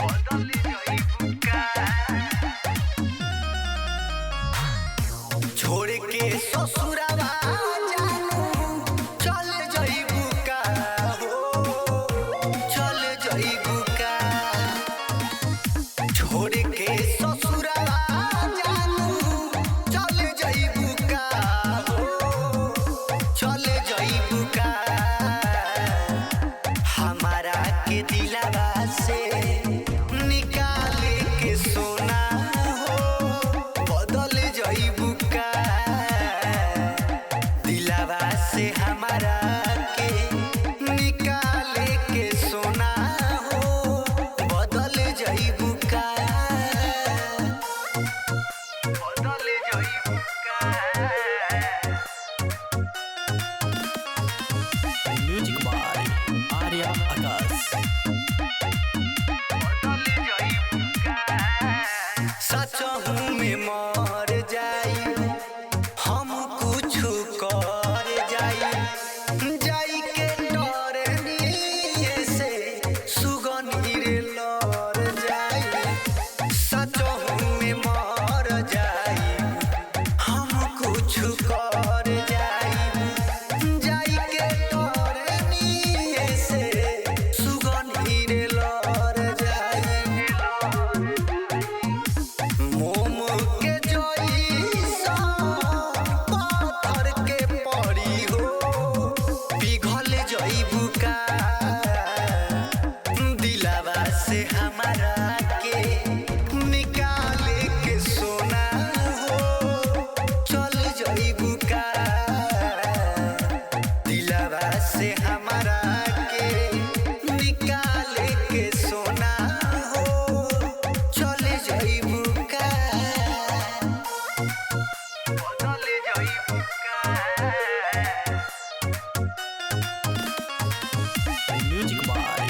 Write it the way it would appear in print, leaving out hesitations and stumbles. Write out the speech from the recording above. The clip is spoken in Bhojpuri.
बदल जाइबू का छोड़ के ससुरावा जानू चल जाइबू का हो चल जाइबू का छोड़ के ससुरावा जानू चल जाइबू का हो चल जाइबू का हमारा के दिलवा से निकाल के सोना हो बदल जाइबू का दिलवा से हमारा के निकाल के सोना हो बदल जाइबू का बदल जाइबू का म्यूजिक बाय आर्या आकाश। सचहू में मर जाई हम कुछ कर जाई के डरनी से सुगनी रे लड़ जाई सचहू में मर जाई हम कुछ कर जाई के डरनी से सुगनी रे लड़ जाई मोम के जइसा पाथर के पड़ी हो पिघल जाइबू का दिलवा से हमारा के निकाल के सोना हो चल जाइबू का दिलवा से हमारा के निकाल के सोना हो चल जाइबू का बदल जाइबू का म्यूजिक बाय